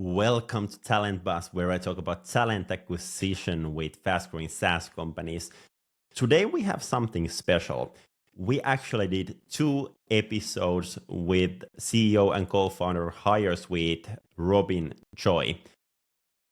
Welcome to Talent Bus, where I talk about talent acquisition with fast-growing SaaS companies. Today we have something special. We actually did 2 episodes with CEO and co-founder of HireSweet, Robin Choy.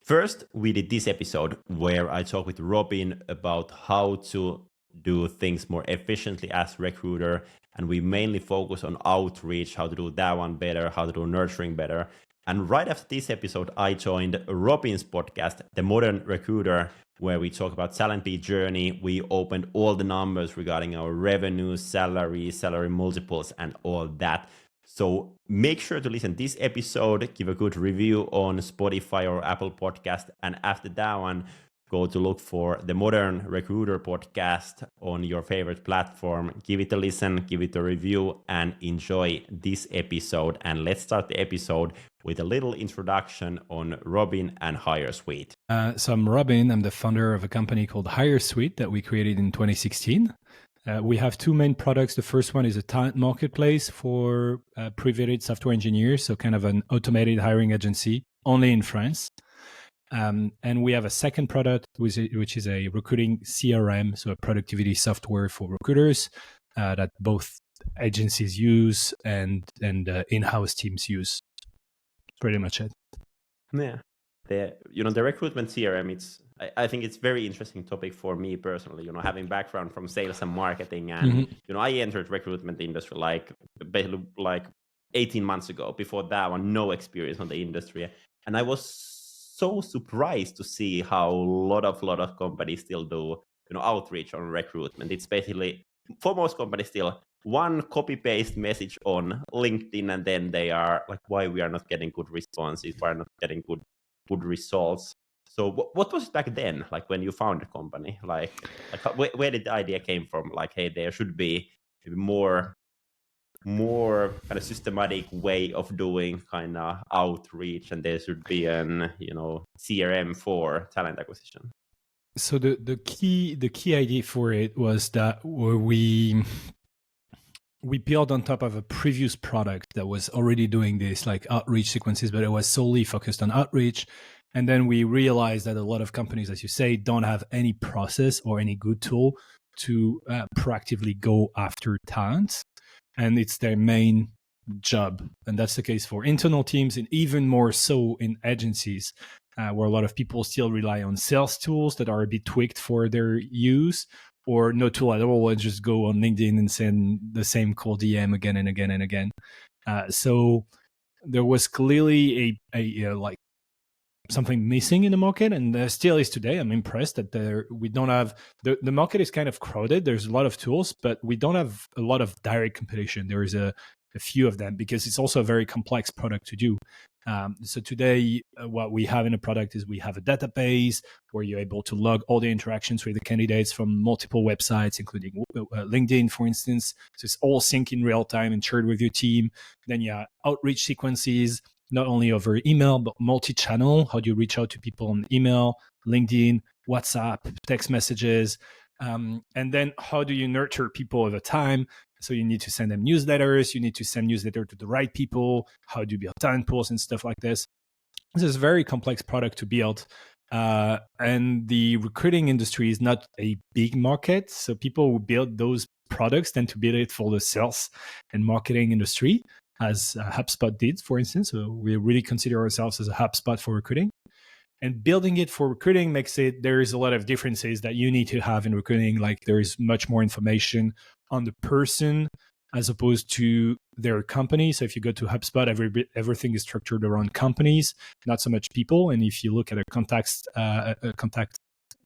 First, we did this episode where I talk with Robin about how to do things more efficiently as recruiter, and we mainly focus on outreach, how to do that one better, how to do nurturing better. And right after this episode, I joined Robin's podcast, The Modern Recruiter, where we talk about talent beat journey. We opened all the numbers regarding our revenue, salary multiples, and all that. So make sure to listen to this episode, give a good review on Spotify or Apple Podcast. And after that one, go to look for the Modern Recruiter podcast on your favorite platform. Give it a listen, give it a review, and enjoy this episode. And let's start the episode with a little introduction on Robin and HireSweet. So I'm Robin. I'm the founder of a company called HireSweet that we created in 2016. We have 2 main products. The first one is a talent marketplace for pre-vetted software engineers, so kind of an automated hiring agency only in France. And we have a second product, which is a recruiting CRM, so a productivity software for recruiters that both agencies use and in-house teams use. Pretty much it. Yeah, the recruitment CRM. I think it's very interesting topic for me personally. Having background from sales and marketing, and I entered recruitment industry basically like 18 months ago. Before that one, no experience on the industry, and I was so surprised to see how a lot of companies still do outreach on recruitment. It's basically, for most companies, still one copy-paste message on LinkedIn, and then they are like, why we are not getting good responses, why are not getting good results. So what was it back then, like when you found the company? Where did the idea came from? Like, hey, there should be more kind of systematic way of doing kind of outreach, and there should be an CRM for talent acquisition. So the key idea for it was that we built on top of a previous product that was already doing this, like outreach sequences, but it was solely focused on outreach. And then we realized that a lot of companies, as you say, don't have any process or any good tool to proactively go after talent. And it's their main job. And that's the case for internal teams, and even more so in agencies, where a lot of people still rely on sales tools that are a bit tweaked for their use, or no tool at all, and just go on LinkedIn and send the same cold DM again and again and again. So there was clearly a like something missing in the market, and there still is today. I'm impressed that we don't have, the market is kind of crowded. There's a lot of tools, but we don't have a lot of direct competition. There is a few of them because it's also a very complex product to do. So today, what we have in the product is we have a database where you're able to log all the interactions with the candidates from multiple websites, including LinkedIn, for instance. So it's all synced in real time and shared with your team. Then you have outreach sequences, not only over email, but multi-channel. How do you reach out to people on email, LinkedIn, WhatsApp, text messages? And then how do you nurture people over time? So you need to send them newsletters. You need to send newsletter to the right people. How do you build talent pools and stuff like this? This is a very complex product to build. And the recruiting industry is not a big market. So people who build those products tend to build it for the sales and marketing industry, as HubSpot did, for instance. So we really consider ourselves as a HubSpot for recruiting. And building it for recruiting there is a lot of differences that you need to have in recruiting. Like there is much more information on the person as opposed to their company. So if you go to HubSpot, everything is structured around companies, not so much people. And if you look at a contact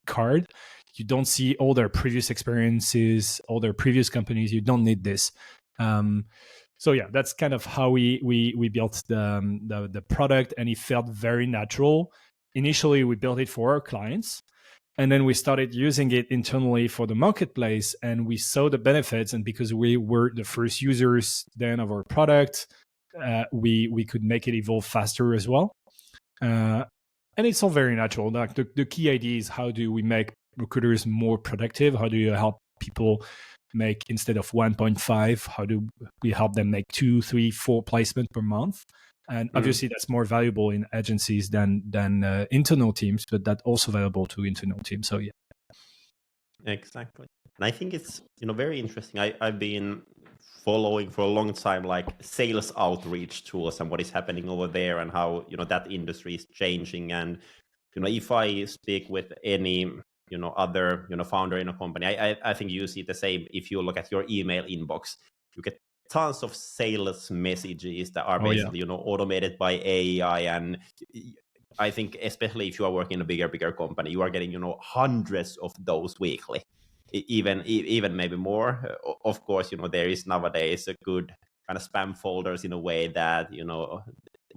card, you don't see all their previous experiences, all their previous companies. You don't need this. So yeah, that's kind of how we built the product, and it felt very natural. Initially, we built it for our clients, and then we started using it internally for the marketplace, and we saw the benefits. And because we were the first users then of our product, we could make it evolve faster as well. And it's all very natural. Like the key idea is, how do we make recruiters more productive? How do you help people make, instead of 1.5, how do we help them make 2, 3, 4 placements per month? And obviously that's more valuable in agencies than internal teams, but that's also valuable to internal teams. So yeah. Exactly. And I think it's, very interesting. I've been following for a long time like sales outreach tools and what is happening over there and how, that industry is changing. And, if I speak with any, other, founder in a company, I think you see the same. If you look at your email inbox, you get tons of sales messages that are Oh yeah. basically, automated by AI. And I think especially if you are working in a bigger company, you are getting, hundreds of those weekly, even maybe more. Of course, there is nowadays a good kind of spam folders in a way that,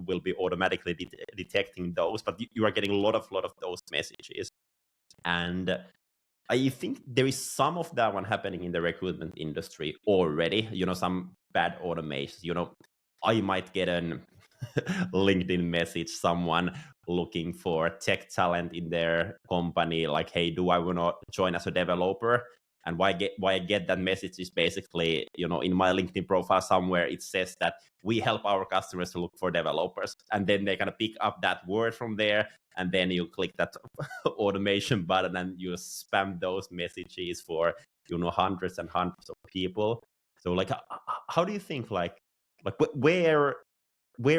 will be automatically detecting those, but you are getting a lot of those messages. And I think there is some of that one happening in the recruitment industry already, some bad automations. I might get an LinkedIn message, someone looking for tech talent in their company, like, hey, do I want to join as a developer? And why I get that message is basically, in my LinkedIn profile somewhere, it says that we help our customers to look for developers. And then they kind of pick up that word from there. And then you click that automation button and you spam those messages for, hundreds and hundreds of people. So like, how do you think, like where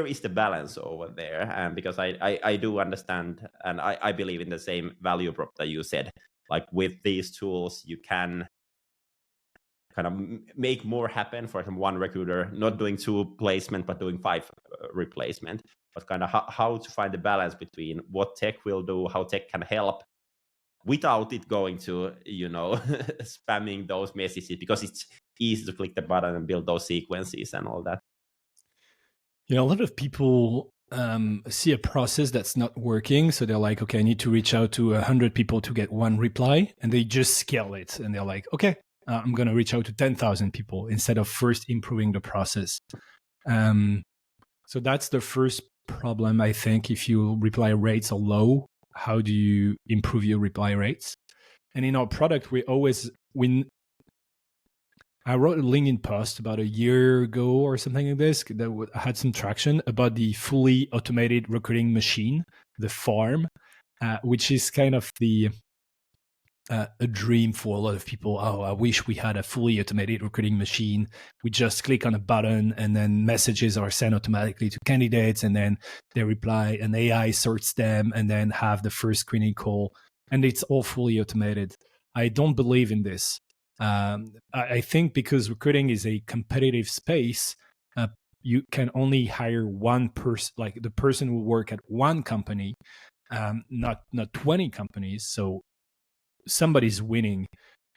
is the balance over there? And because I do understand, and I believe in the same value prop that you said, like with these tools, you can kind of make more happen. For example, one recruiter not doing 2 placement, but doing 5 replacement, but kind of how to find the balance between what tech will do, how tech can help without it going to, spamming those messages, because it's easy to click the button and build those sequences and all that. A lot of people see a process that's not working. So they're like, okay, I need to reach out to 100 people to get 1 reply. And they just scale it. And they're like, okay, I'm going to reach out to 10,000 people instead of first improving the process. So that's the first problem, I think. If your reply rates are low, how do you improve your reply rates? And in our product, I wrote a LinkedIn post about a year ago or something like this that had some traction about the fully automated recruiting machine, the farm, which is kind of a dream for a lot of people. Oh, I wish we had a fully automated recruiting machine. We just click on a button and then messages are sent automatically to candidates and then they reply and AI sorts them and then have the first screening call. And it's all fully automated. I don't believe in this. I think because recruiting is a competitive space, you can only hire one person, like the person who work at one company, not 20 companies. So somebody's winning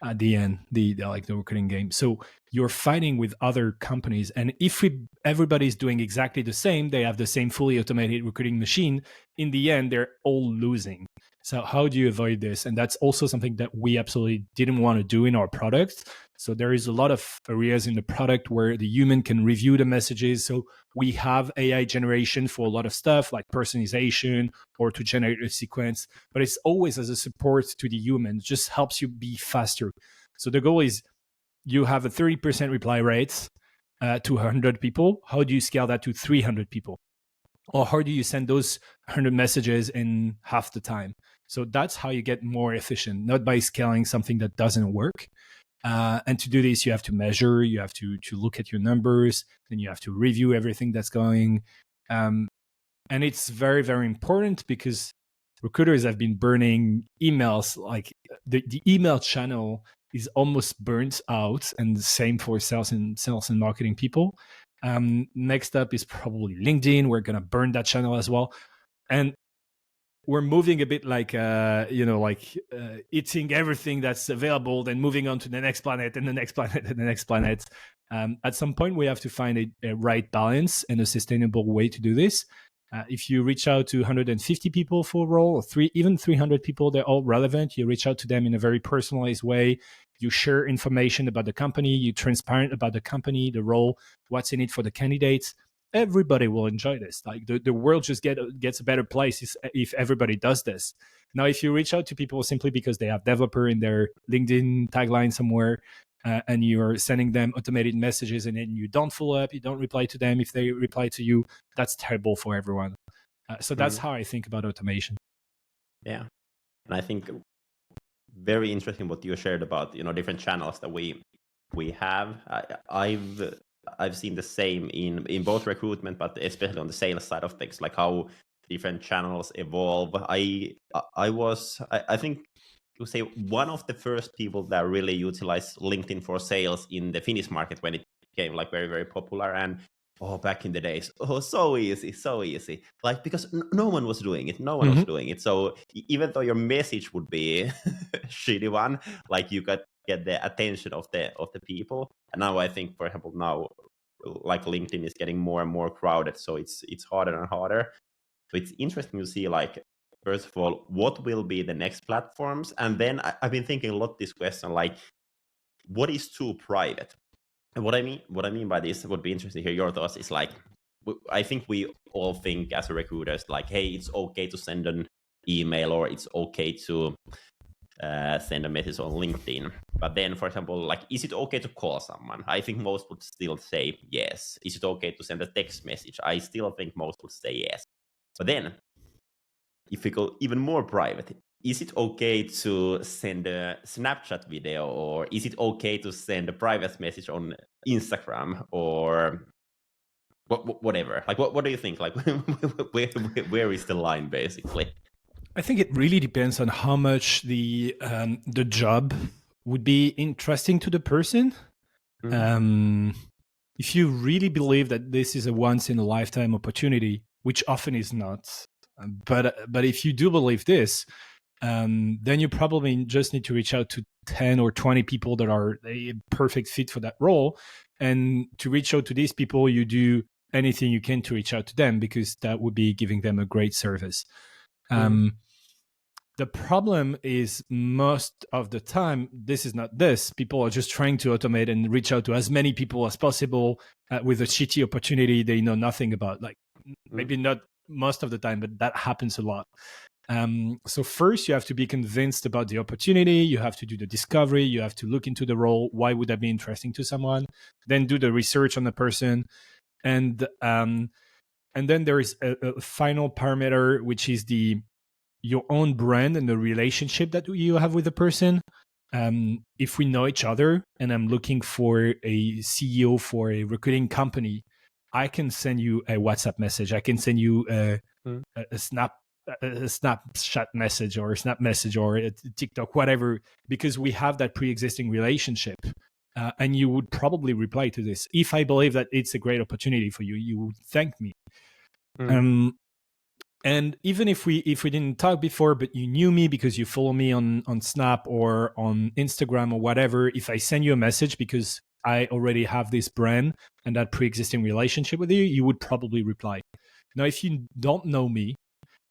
at the end, the recruiting game. So you're fighting with other companies, and if everybody's doing exactly the same, they have the same fully automated recruiting machine. In the end, they're all losing. So how do you avoid this? And that's also something that we absolutely didn't want to do in our product. So there is a lot of areas in the product where the human can review the messages. So we have AI generation for a lot of stuff like personalization or to generate a sequence, but it's always as a support to the human. It just helps you be faster. So the goal is you have a 30% reply rate to 100 people. How do you scale that to 300 people? Or how do you send those 100 messages in half the time? So that's how you get more efficient, not by scaling something that doesn't work. And to do this, you have to measure, you have to look at your numbers, then you have to review everything that's going. And it's very, very important because recruiters have been burning emails. Like the email channel is almost burnt out, and the same for sales and marketing people. Next up is probably LinkedIn. We're going to burn that channel as well. And we're moving a bit like, eating everything that's available, then moving on to the next planet and the next planet and the next planet. At some point, we have to find a right balance and a sustainable way to do this. If you reach out to 150 people for a role, or even 300 people, they're all relevant. You reach out to them in a very personalized way. You share information about the company. You're transparent about the company, the role, what's in it for the candidates. Everybody will enjoy this. Like the world just gets a better place if everybody does this. Now, if you reach out to people simply because they have developer in their LinkedIn tagline somewhere, and you're sending them automated messages and then you don't follow up, you don't reply to them if they reply to you, that's terrible for everyone. So that's how I think about automation. Yeah. And I think very interesting what you shared about, different channels that we have. I've seen the same in both recruitment, but especially on the sales side of things, like how different channels evolve. I think to say one of the first people that really utilized LinkedIn for sales in the Finnish market when it became like very, very popular. And back in the days, so easy, like, because no one was doing it, so even though your message would be a shitty one, like, you got get the attention of the people. And now I think, for example, now, like, LinkedIn is getting more and more crowded, so it's harder and harder. So it's interesting to see, like, first of all, what will be the next platforms, and then I've been thinking a lot this question, like, what is too private? And what I mean by this, would be interesting to hear your thoughts, is like, I think we all think as recruiters, like, hey, it's okay to send an email, or it's okay to send a message on LinkedIn. But then, for example, like, is it okay to call someone? I think most would still say yes. Is it okay to send a text message? I still think most would say yes. But then, if we go even more private, is it okay to send a Snapchat video, or is it okay to send a private message on Instagram, or whatever? Like, what do you think? Like, where is the line, basically? I think it really depends on how much the job would be interesting to the person. If you really believe that this is a once in a lifetime opportunity, which often is not, but if you do believe this, then you probably just need to reach out to 10 or 20 people that are a perfect fit for that role. And to reach out to these people, you do anything you can to reach out to them, because that would be giving them a great service. The problem is, most of the time, this is not this. People are just trying to automate and reach out to as many people as possible with a shitty opportunity they know nothing about. Like, maybe not most of the time, but that happens a lot. So first, you have to be convinced about the opportunity. You have to do the discovery. You have to look into the role. Why would that be interesting to someone? Then do the research on the person. And then there is a final parameter, which is your own brand and the relationship that you have with the person. If we know each other and I'm looking for a CEO for a recruiting company, I can send you a WhatsApp message. I can send you a Snapchat message, or a Snap message, or a TikTok, whatever, because we have that pre-existing relationship. And you would probably reply to this. If I believe that it's a great opportunity for you, you would thank me. And even if we didn't talk before, but you knew me because you follow me on Snap or on Instagram or whatever, if I send you a message because I already have this brand and that pre-existing relationship with you, you would probably reply. Now, if you don't know me,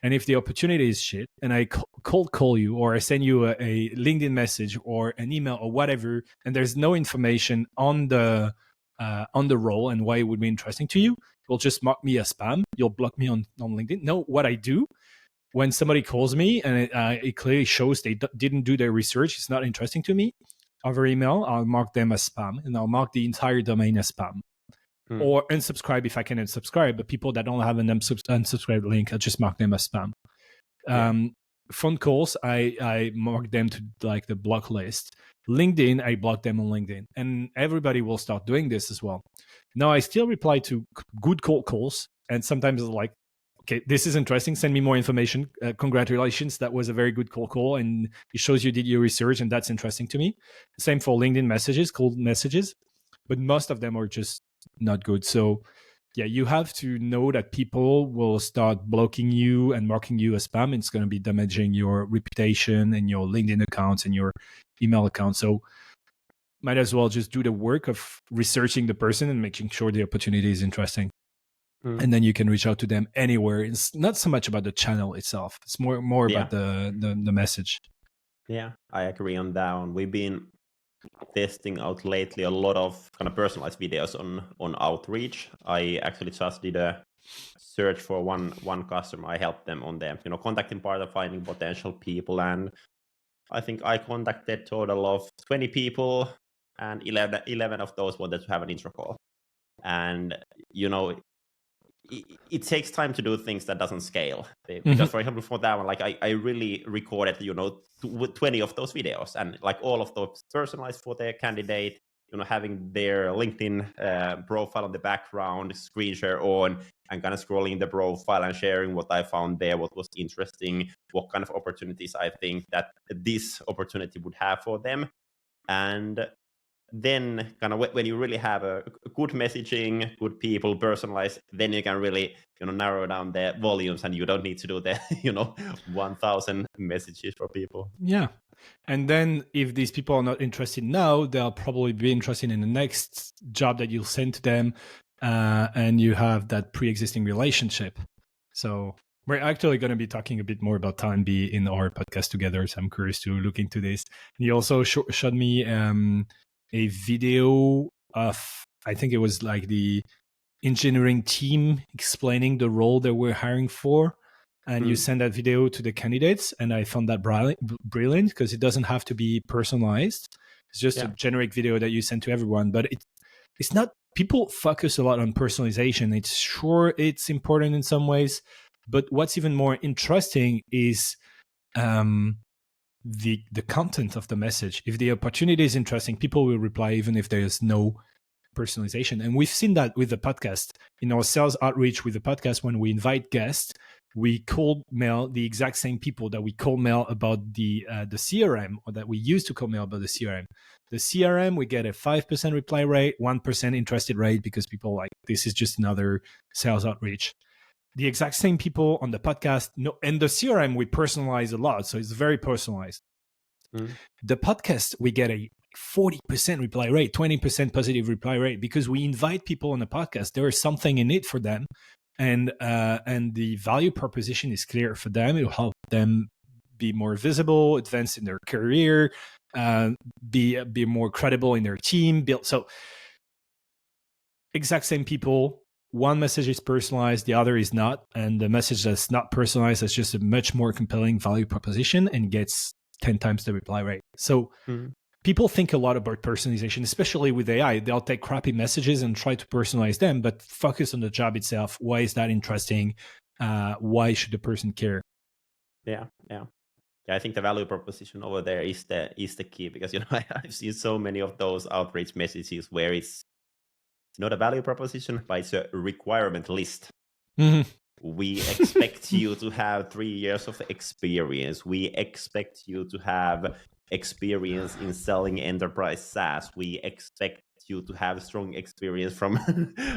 and if the opportunity is shit, and I cold call you, or I send you a LinkedIn message or an email or whatever, and there's no information on the role and why it would be interesting to you, you'll just mark me as spam. You'll block me on LinkedIn. No, what I do when somebody calls me and it clearly shows they didn't do their research, it's not interesting to me, over email, I'll mark them as spam, and I'll mark the entire domain as spam. Or unsubscribe if I can unsubscribe, but people that don't have an unsubscribe link, I'll just mark them as spam. Phone calls, I mark them to like the block list. LinkedIn, I block them on LinkedIn, and everybody will start doing this as well. Now, I still reply to good cold calls, and sometimes it's like, okay, this is interesting, send me more information. Congratulations, that was a very good cold call, and it shows you did your research, and that's interesting to me. Same for LinkedIn messages, cold messages, but most of them are just not good. So yeah, you have to know that people will start blocking you and marking you as spam. It's going to be damaging your reputation and your LinkedIn accounts and your email account. So might as well just do the work of researching the person and making sure the opportunity is interesting. And then you can reach out to them anywhere. It's not so much about the channel itself. It's more about the message. Yeah, I agree on that one. We've been testing out lately a lot of kind of personalized videos on outreach. I actually just did a search for one customer. I helped them on the contacting part of finding potential people, and I think I contacted total of 20 people. and 11 of those wanted to have an intro call. And it takes time to do things that doesn't scale, because for example, for that one, like I really recorded 20 of those videos, and like all of those personalized for their candidate, having their LinkedIn profile on the background, screen share on, and kind of scrolling the profile and sharing what I found there, what was interesting, what kind of opportunities I think that this opportunity would have for them. And then kind of when you really have a good messaging, good people, personalized, then you can really narrow down the volumes, and you don't need to do the 1,000 messages for people. Yeah. And then if these people are not interested now, they'll probably be interested in the next job that you'll send to them, and you have that pre-existing relationship. So we're actually going to be talking a bit more about Talent B in our podcast together. So I'm curious to look into this. And he also showed me a video of, I think it was like the engineering team explaining the role that we're hiring for. And you send that video to the candidates. And I found that brilliant because it doesn't have to be personalized. It's just a generic video that you send to everyone. But it's not, people focus a lot on personalization. It's important in some ways. But what's even more interesting is the content of the message. If the opportunity is interesting, people will reply even if there's no personalization. And we've seen that with the podcast. In our sales outreach with the podcast, when we invite guests, we cold mail the exact same people that we cold mail about the CRM, or that we used to cold mail about the CRM. The CRM, we get a 5% reply rate, 1% interested rate, because people like, this is just another sales outreach. The exact same people on the podcast, and the CRM, we personalize a lot. So it's very personalized. The podcast, we get a 40% reply rate, 20% positive reply rate, because we invite people on the podcast. There is something in it for them. And the value proposition is clear for them. It will help them be more visible, advance in their career, be more credible in their team. So exact same people. One message is personalized, the other is not. And the message that's not personalized is just a much more compelling value proposition and gets 10 times the reply rate. So people think a lot about personalization, especially with AI. They'll take crappy messages and try to personalize them, but focus on the job itself. Why is that interesting? Why should the person care? Yeah. I think the value proposition over there is the key, because I've seen so many of those outreach messages where it's not a value proposition, but it's a requirement list. We expect you to have 3 years of experience. We expect you to have experience in selling enterprise SaaS. We expect you to have strong experience from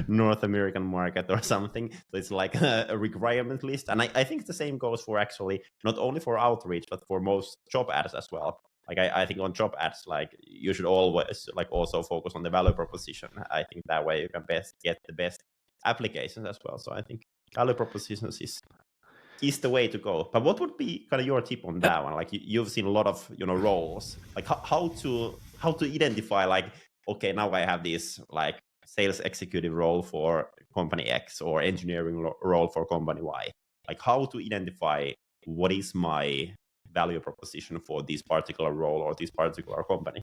North American market or something. So it's like a requirement list. And I think the same goes for actually not only for outreach, but for most job ads as well. Like I think on job ads, like you should always like also focus on the value proposition. I think that way you can best get the best applications as well. So I think value propositions is the way to go. But what would be kind of your tip on that one? Like you've seen a lot of roles. Like how to identify, like, okay, now I have this like sales executive role for company X or engineering role for company Y. Like how to identify what is my value proposition for this particular role or this particular company.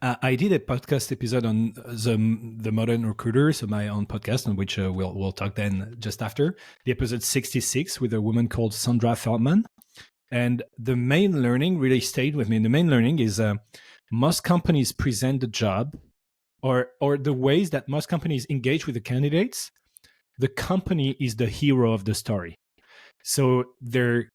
I did a podcast episode on the Modern Recruiter, so my own podcast, on which we'll talk then just after the episode 66 with a woman called Sandra Feldman. And the main learning really stayed with me. And the main learning is most companies present the job, or the ways that most companies engage with the candidates. The company is the hero of the story. So they're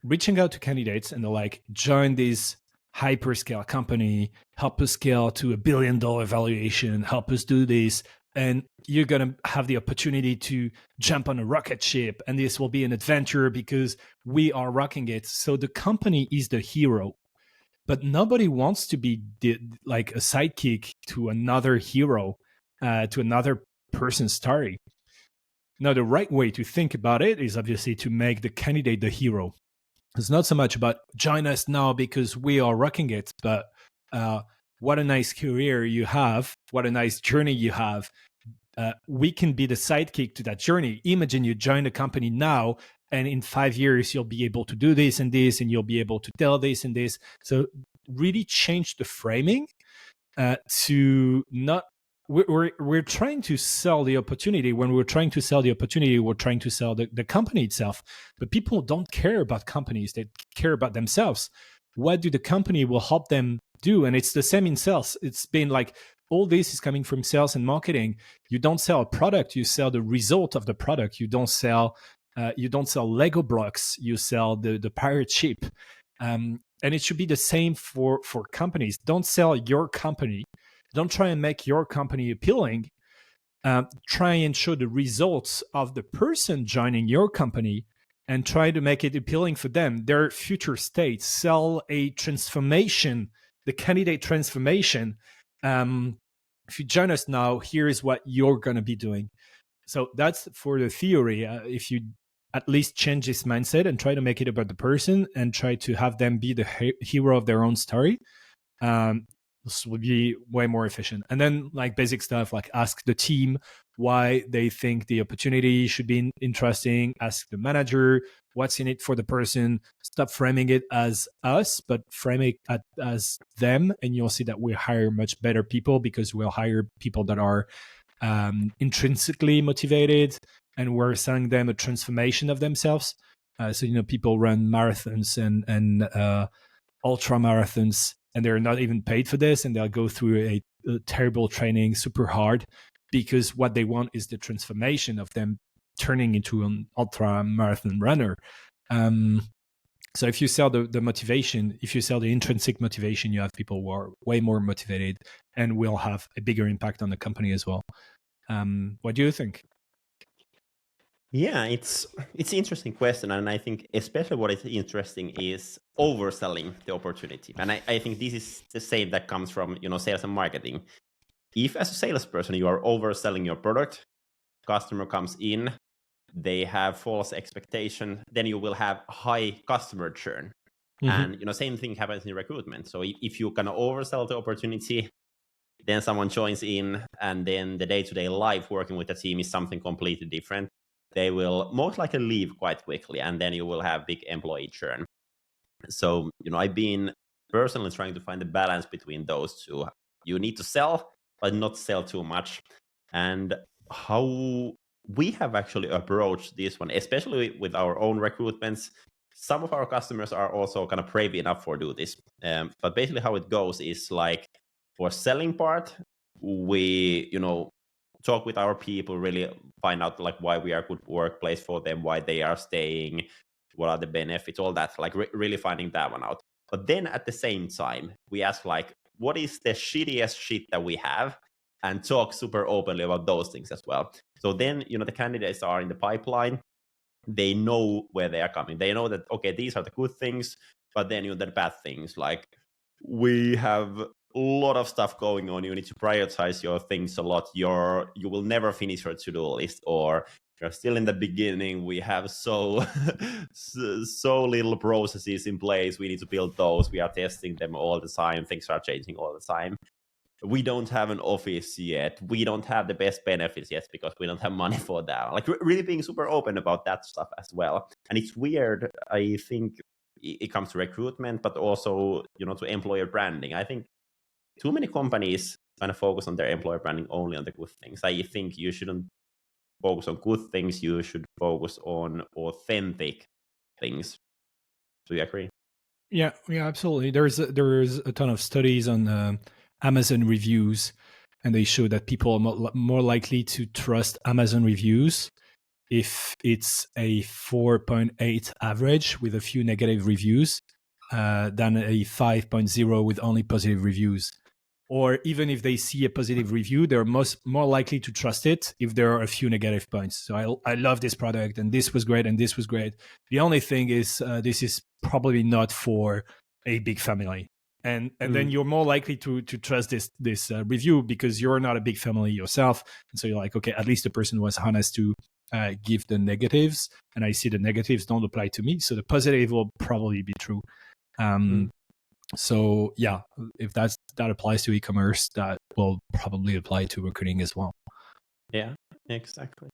reaching out to candidates and they're like, join this hyperscale company, help us scale to $1 billion valuation, help us do this. And you're going to have the opportunity to jump on a rocket ship. And this will be an adventure because we are rocking it. So the company is the hero. But nobody wants to be like a sidekick to another hero, to another person's story. Now, the right way to think about it is obviously to make the candidate the hero. It's not so much about join us now because we are rocking it, but what a nice career you have, what a nice journey you have. We can be the sidekick to that journey. Imagine you join the company now, and in 5 years, you'll be able to do this, and you'll be able to tell this and this. So really changed the framing to not. We're trying to sell the opportunity. When we're trying to sell the opportunity, we're trying to sell the company itself. But people don't care about companies; they care about themselves. What do the company will help them do? And it's the same in sales. It's been like all this is coming from sales and marketing. You don't sell a product; you sell the result of the product. You don't sell Lego blocks. You sell the pirate ship. And it should be the same for companies. Don't sell your company. Don't try and make your company appealing. Try and show the results of the person joining your company and try to make it appealing for them, their future state. Sell a transformation, the candidate transformation. If you join us now, here is what you're going to be doing. So that's for the theory. If you at least change this mindset and try to make it about the person and try to have them be the hero of their own story, this will be way more efficient. And then like basic stuff, like ask the team why they think the opportunity should be interesting. Ask the manager what's in it for the person. Stop framing it as us, but frame it as them. And you'll see that we hire much better people because we'll hire people that are intrinsically motivated, and we're selling them a transformation of themselves. So people run marathons and ultra marathons, and they're not even paid for this, and they'll go through a terrible training, super hard, because what they want is the transformation of them turning into an ultra marathon runner. So if you sell the motivation, if you sell the intrinsic motivation, you have people who are way more motivated and will have a bigger impact on the company as well. What do you think? Yeah, it's an interesting question, and I think especially what is interesting is overselling the opportunity. And I think this is the same that comes from sales and marketing. If as a salesperson you are overselling your product, customer comes in, they have false expectation, then you will have high customer churn. Mm-hmm. And same thing happens in recruitment. So if you kind of oversell the opportunity, then someone joins in, and then the day-to-day life working with the team is something completely different. They will most likely leave quite quickly, and then you will have big employee churn. So, I've been personally trying to find the balance between those two. You need to sell, but not sell too much. And how we have actually approached this one, especially with our own recruitments, some of our customers are also kind of brave enough for do this. But basically how it goes is like for selling part, we, talk with our people, really find out like why we are a good workplace for them, why they are staying, what are the benefits, all that, like really finding that one out. But then at the same time, we ask like, what is the shittiest shit that we have, and talk super openly about those things as well. So then, the candidates are in the pipeline. They know where they are coming. They know that, okay, these are the good things, but then, the bad things, like we have a lot of stuff going on. You need to prioritize your things a lot. You will never finish your to-do list, or you're still in the beginning. We have so little processes in place. We need to build those. We are testing them all the time. Things are changing all the time. We don't have an office yet. We don't have the best benefits yet because we don't have money for that. Like really being super open about that stuff as well. And it's weird. I think it comes to recruitment, but also, to employer branding. I think too many companies kind of focus on their employer branding only on the good things. I think you shouldn't focus on good things. You should focus on authentic things. Do you agree? Yeah, absolutely. There's a ton of studies on Amazon reviews, and they show that people are more likely to trust Amazon reviews if it's a 4.8 average with a few negative reviews than a 5.0 with only positive reviews. Or even if they see a positive review, they're more likely to trust it if there are a few negative points. So I love this product, and this was great, and this was great. The only thing is this is probably not for a big family. And then you're more likely to trust this review because you're not a big family yourself. And so you're like, okay, at least the person was honest to give the negatives, and I see the negatives don't apply to me. So the positive will probably be true. So yeah, if that applies to e-commerce, that will probably apply to recruiting as well. Yeah, exactly.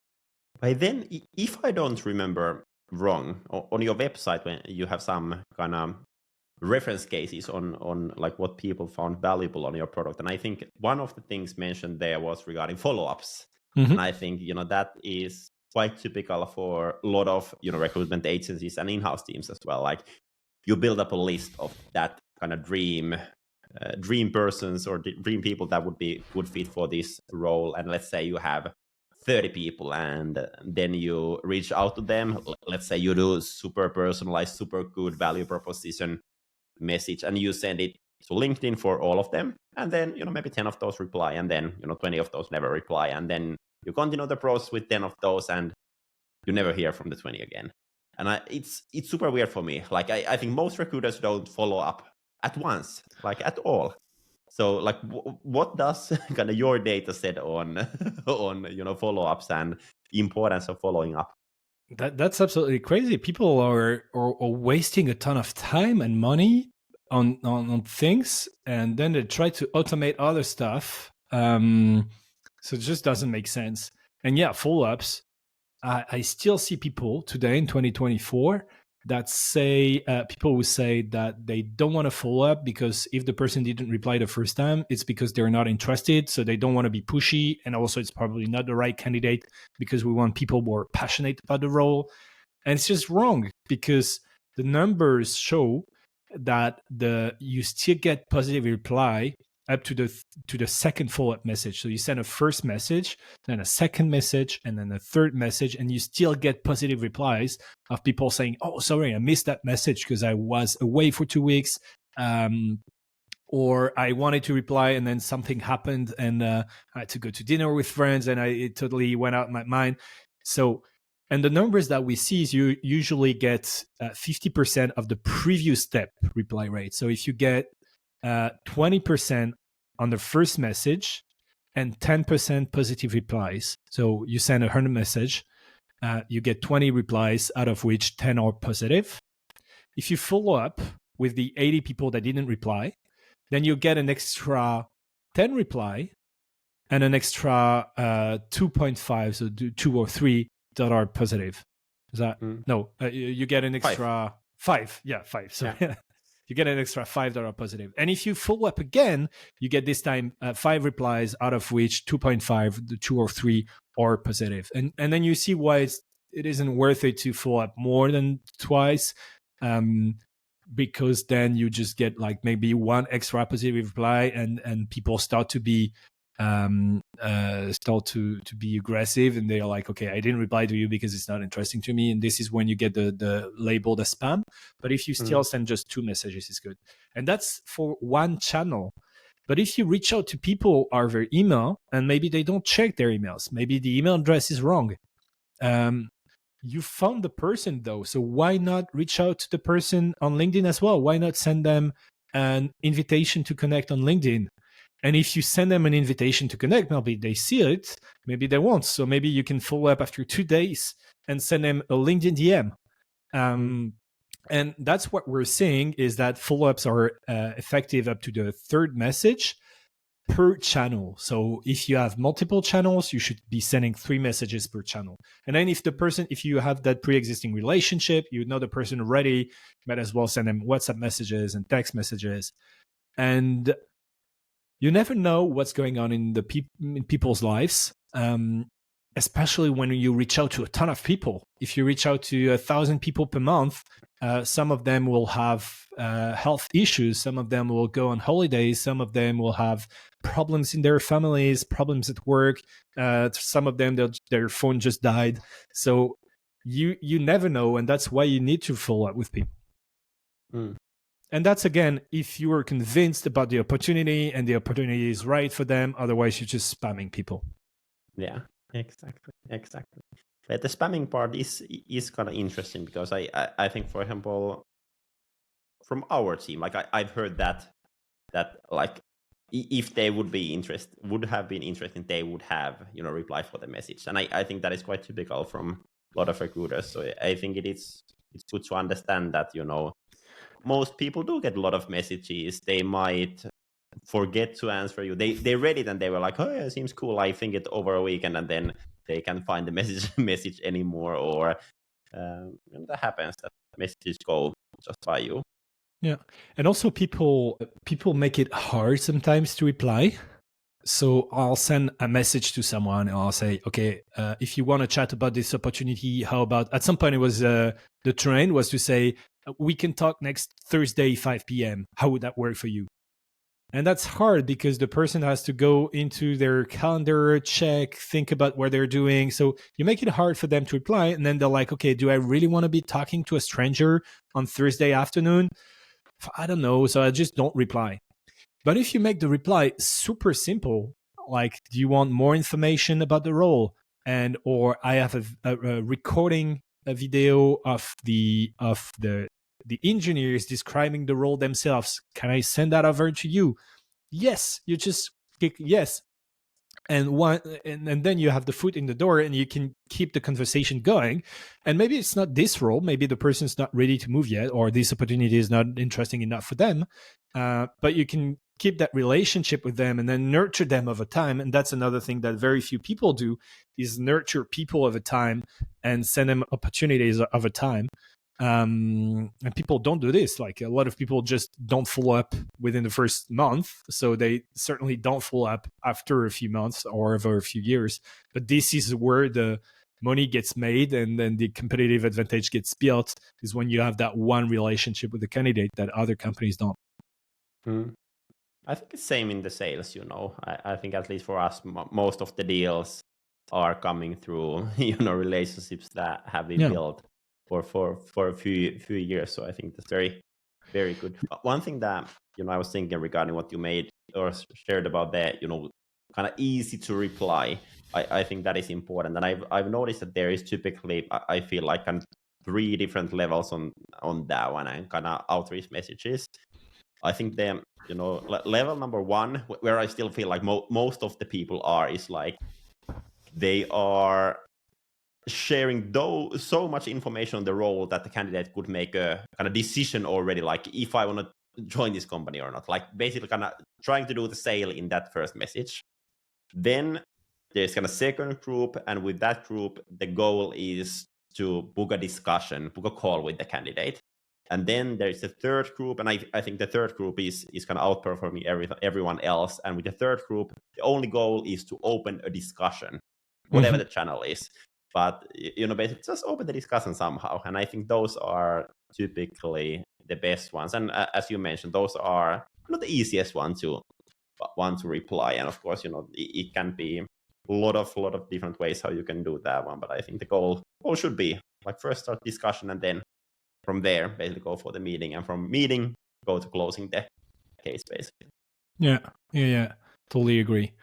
But then, if I don't remember wrong, on your website, when you have some kind of reference cases on like what people found valuable on your product. And I think one of the things mentioned there was regarding follow-ups. And I think, that is quite typical for a lot of, recruitment agencies and in-house teams as well. Like you build up a list of that kind of dream persons or dream people that would be good fit for this role. And let's say you have 30 people, and then you reach out to them. Let's say you do super personalized, super good value proposition message, and you send it to LinkedIn for all of them. And then, maybe 10 of those reply, and then, 20 of those never reply. And then you continue the process with 10 of those, and you never hear from the 20 again. And it's super weird for me. Like, I think most recruiters don't follow up at once, like at all. So, like, what does kind of your data set on on follow-ups and importance of following up? That's absolutely crazy. People are wasting a ton of time and money on things, and then they try to automate other stuff. So it just doesn't make sense. And yeah, follow-ups. I still see people today in 2024 that say, people who say that they don't want to follow up because if the person didn't reply the first time, it's because they're not interested. So they don't want to be pushy. And also it's probably not the right candidate because we want people more passionate about the role. And it's just wrong because the numbers show that you still get positive reply up to the second follow-up message. So you send a first message, then a second message, and then a third message, and you still get positive replies of people saying, oh, sorry, I missed that message because I was away for 2 weeks, or I wanted to reply and then something happened and I had to go to dinner with friends and it totally went out of my mind. So, and the numbers that we see is you usually get 50% of the previous step reply rate. So if you get 20% on the first message and 10% positive replies. So you send 100 message, you get 20 replies, out of which 10 are positive. If you follow up with the 80 people that didn't reply, then you get an extra 10 reply and an extra 2.5, so 2 or 3 that are positive. Is that no? You get an extra 5. Yeah, 5. So yeah. You get an extra 5 that are positive. And if you follow up again, you get this time 5 replies, out of which 2.5, 2 or 3 are positive. And then you see why it isn't worth it to follow up more than twice, because then you just get like maybe 1 extra positive reply, and people start to be be aggressive, and they're like, okay, I didn't reply to you because it's not interesting to me, and this is when you get the labeled as spam. But if you still send just 2 messages, it's good. And that's for one channel. But if you reach out to people over email and maybe they don't check their emails, maybe the email address is wrong, you found the person though, so why not reach out to the person on LinkedIn as well? Why not send them an invitation to connect on LinkedIn? And if you send them an invitation to connect, maybe they see it, maybe they won't. So maybe you can follow up after 2 days and send them a LinkedIn DM. And that's what we're seeing, is that follow-ups are effective up to the 3rd message per channel. So if you have multiple channels, you should be sending 3 messages per channel. And then if you have that pre-existing relationship, you know the person already, you might as well send them WhatsApp messages and text messages. And you never know what's going on in people's lives, especially when you reach out to a ton of people. If you reach out to 1,000 people per month, some of them will have health issues. Some of them will go on holidays. Some of them will have problems in their families, problems at work. Some of them, their phone just died. So you never know, and that's why you need to follow up with people. And that's, again, if you are convinced about the opportunity and the opportunity is right for them. Otherwise, you're just spamming people. Yeah, exactly. But the spamming part is kind of interesting, because I think, for example, from our team, like I've heard that like if they would have been interested, they would have reply for the message. And I think that is quite typical from a lot of recruiters. So I think it's good to understand that most people do get a lot of messages. They might forget to answer you. They read it and they were like, oh yeah, it seems cool, I think it over a weekend, and then they can't find the message anymore, or that happens, that messages go just by you. Yeah. And also people make it hard sometimes to reply. So I'll send a message to someone and I'll say, okay, if you want to chat about this opportunity, how about, at some point it was, the trend was to say, we can talk next Thursday, 5 p.m. How would that work for you? And that's hard because the person has to go into their calendar, check, think about what they're doing. So you make it hard for them to reply. And then they're like, okay, do I really want to be talking to a stranger on Thursday afternoon? I don't know. So I just don't reply. But if you make the reply super simple, like, do you want more information about the role? And or I have a recording, a video of the engineers describing the role themselves. Can I send that over to you? Yes. You just click yes. And then you have the foot in the door and you can keep the conversation going. And maybe it's not this role, maybe the person's not ready to move yet, or this opportunity is not interesting enough for them, but you can keep that relationship with them and then nurture them over time. And that's another thing that very few people do, is nurture people over time and send them opportunities over time. And people don't do this. Like, a lot of people just don't follow up within the first month, so they certainly don't follow up after a few months or over a few years. But this is where the money gets made and then the competitive advantage gets built, is when you have that one relationship with the candidate that other companies don't. I think it's same in the sales. I think at least for us, most of the deals are coming through relationships that have been built for a few years. So I think that's very, very good. One thing that I was thinking regarding what you made or shared about that, kind of easy to reply. I think that is important, and I've noticed that there is typically, I feel like, kind of 3 different levels on that one, and kind of outreach messages. I think the level number 1, where I still feel like most of the people is like, they are sharing so much information on the role that the candidate could make a kind of decision already, like if I want to join this company or not, like basically kind of trying to do the sale in that first message. Then there's kind of second group, and with that group the goal is to book a call with the candidate. And then there's a third group, and I think the third group is kind of outperforming everyone else. And with the third group, the only goal is to open a discussion, whatever the channel is. But basically just open the discussion somehow. And I think those are typically the best ones. And as you mentioned, those are not the easiest one to reply. And of course, it can be a lot of different ways how you can do that one. But I think the goal should be like, first start discussion, and then from there basically go for the meeting, and from meeting go to closing the case, basically. Yeah, totally agree.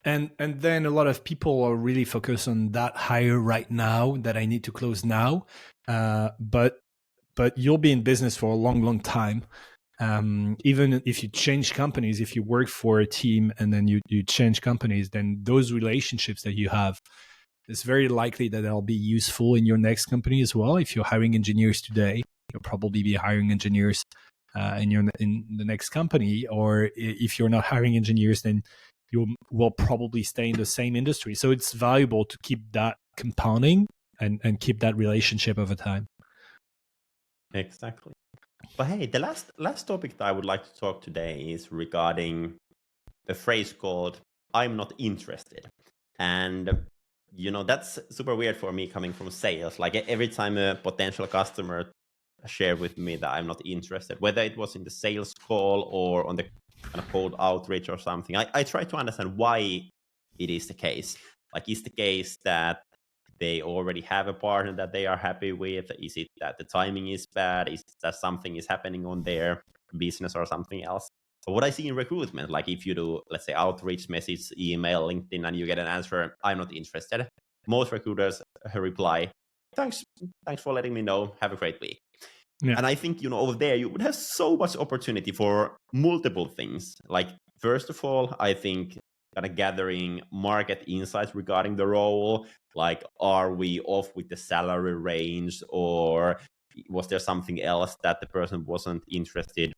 And then a lot of people are really focused on that hire right now, that I need to close now. But you'll be in business for a long time. Even if you change companies, if you work for a team and then you change companies, then those relationships that you have, it's very likely that they'll be useful in your next company as well. If you're hiring engineers today, you'll probably be hiring engineers in the next company. Or if you're not hiring engineers, then you will probably stay in the same industry. So it's valuable to keep that compounding and keep that relationship over time. Exactly. But hey, the last topic that I would like to talk today is regarding a phrase called "I'm not interested." And that's super weird for me coming from sales. Like, every time a potential customer shared with me that I'm not interested, whether it was in the sales call or on the kind of cold outreach or something, I try to understand why it is the case. Like, is the case that they already have a partner that they are happy with? Is it that the timing is bad? Is that something is happening on their business or something else? So what I see in recruitment, like if you do, let's say, outreach message, email, LinkedIn, and you get an answer, "I'm not interested," most recruiters reply, thanks for letting me know, have a great week." Yeah. And I think, over there, you would have so much opportunity for multiple things. Like, first of all, I think kind of gathering market insights regarding the role. Like, are we off with the salary range, or was there something else that the person wasn't interested?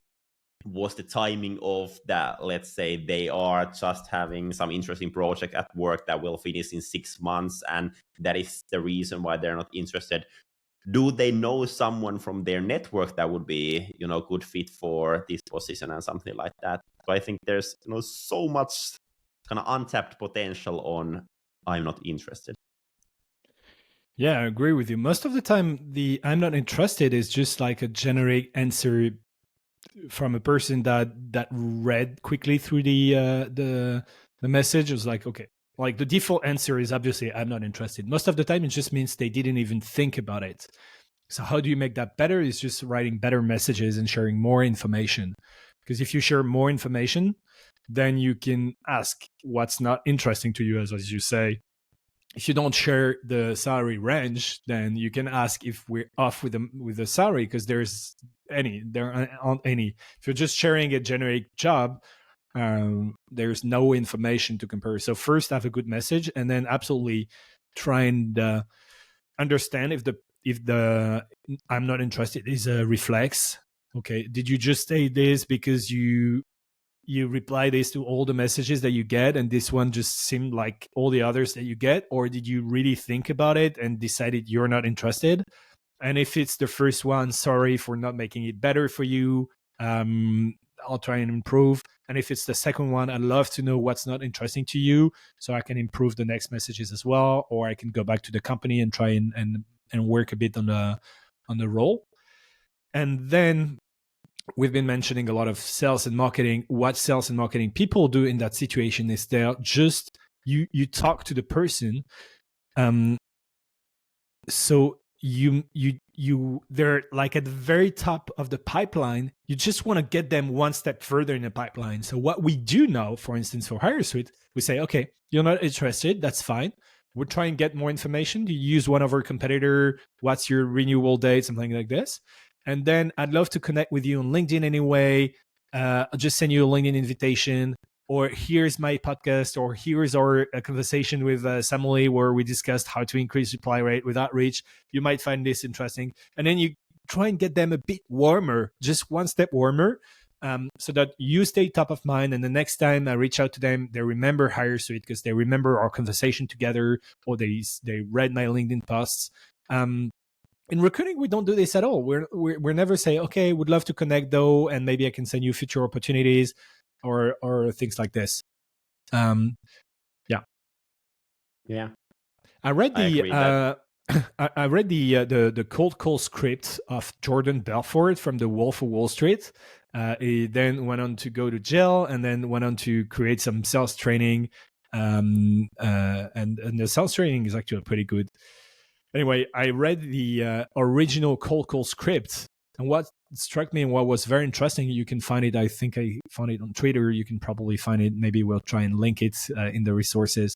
Was the timing of that, let's say they are just having some interesting project at work that will finish in 6 months, and that is the reason why they're not interested? do they know someone from their network that would be, good fit for this position and something like that. So I think there's, so much kind of untapped potential on I'm not interested. Yeah, I agree with you. Most of the time, the I'm not interested is just like a generic answer from a person that read quickly through the message. It was like, okay, like the default answer is obviously I'm not interested. Most of the time, it just means they didn't even think about it. So how do you make that better? Is just writing better messages and sharing more information. Because if you share more information, then you can ask what's not interesting to you, as you say. If you don't share the salary range, then you can ask if we're off with the salary, because there aren't any. If you're just sharing a generic job, there's no information to compare. So first, have a good message, and then absolutely try and understand if the I'm not interested is a reflex. Okay, did you just say this because you reply this to all the messages that you get and this one just seemed like all the others that you get, or did you really think about it and decided you're not interested? And if it's the first one, sorry for not making it better for you. I'll try and improve. And if it's the second one, I'd love to know what's not interesting to you so I can improve the next messages as well, or I can go back to the company and try and work a bit on the role. And then we've been mentioning a lot of sales and marketing. What sales and marketing people do in that situation is they're just you talk to the person. So they're like at the very top of the pipeline. You just want to get them one step further in the pipeline. So what we do now, for instance, for HireSweet, we say, okay, you're not interested. That's fine. We'll try and get more information. Do you use one of our competitor? What's your renewal date? Something like this. And then I'd love to connect with you on LinkedIn anyway. I'll just send you a LinkedIn invitation, or here's my podcast, or here's our conversation with Samuel where we discussed how to increase reply rate with outreach. You might find this interesting. And then you try and get them a bit warmer, just one step warmer, so that you stay top of mind. And the next time I reach out to them, they remember HireSweet because they remember our conversation together, or they read my LinkedIn posts. In recruiting, we don't do this at all. We're never say, okay, would love to connect though, and maybe I can send you future opportunities or things like this. Yeah. I read I read the cold call script of Jordan Belfort from The Wolf of Wall Street. He then went on to go to jail and then went on to create some sales training. And the sales training is actually pretty good. Anyway, I read the original cold call script, and what struck me and what was very interesting, you can find it, I think I found it on Twitter, you can probably find it, maybe we'll try and link it in the resources,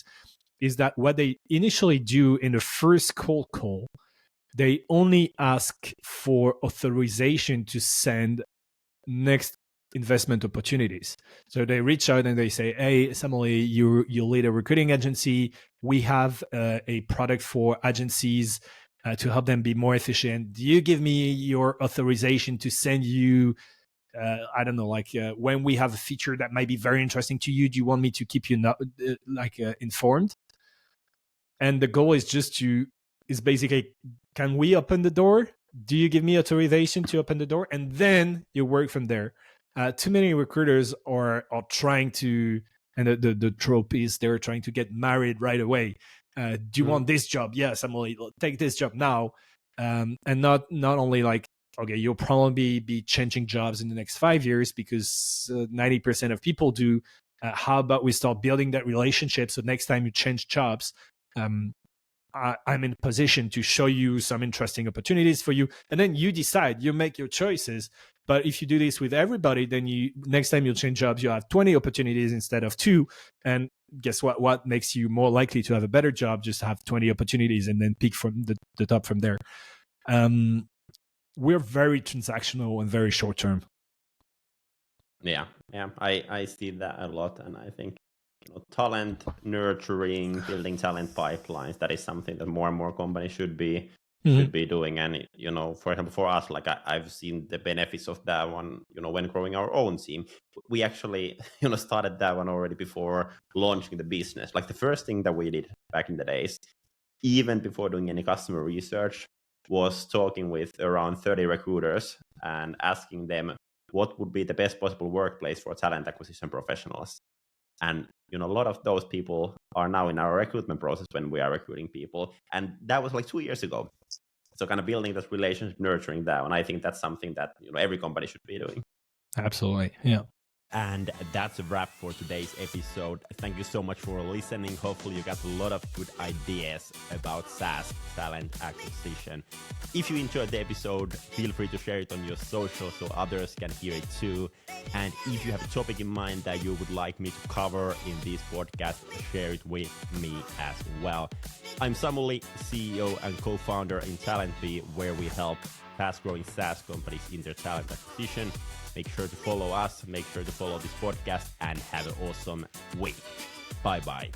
is that what they initially do in the first cold call, they only ask for authorization to send next investment opportunities. So they reach out and they say, hey, Samuel, you lead a recruiting agency. We have a product for agencies to help them be more efficient. Do you give me your authorization to send you, I don't know, like when we have a feature that might be very interesting to you, do you want me to keep you informed? And the goal is is basically, can we open the door? Do you give me authorization to open the door? And then you work from there. Too many recruiters are trying to, and the trope is they're trying to get married right away. Do you want this job? Yes, I'm only take this job now. And not only like, okay, you'll probably be changing jobs in the next 5 years because 90% of people do. How about we start building that relationship so next time you change jobs, I'm in a position to show you some interesting opportunities for you, and then you decide, you make your choices. But if you do this with everybody, then next time you'll change jobs, you'll have 20 opportunities instead of 2. And guess what makes you more likely to have a better job? Just have 20 opportunities and then pick from the top from there. We're very transactional and very short term. Yeah, I see that a lot, and I think talent nurturing, building talent pipelines, that is something that more and more companies should be doing. And for example, for us, like I've seen the benefits of that one, when growing our own team. We actually started that one already before launching the business. Like the first thing that we did back in the days, even before doing any customer research, was talking with around 30 recruiters and asking them what would be the best possible workplace for talent acquisition professionals. And a lot of those people are now in our recruitment process when we are recruiting people. And that was like 2 years ago. So kind of building that relationship, nurturing that. And I think that's something that every company should be doing. Absolutely. Yeah. And that's a wrap for today's episode. Thank you so much for listening. Hopefully you got a lot of good ideas about SaaS talent acquisition. If you enjoyed the episode, feel free to share it on your social so others can hear it too. And if you have a topic in mind that you would like me to cover in this podcast, share it with me as well. I'm Samuli, CEO and co-founder in TalentBee, where we help fast-growing SaaS companies in their talent acquisition. Make sure to follow us, make sure to follow this podcast, and have an awesome week. Bye-bye.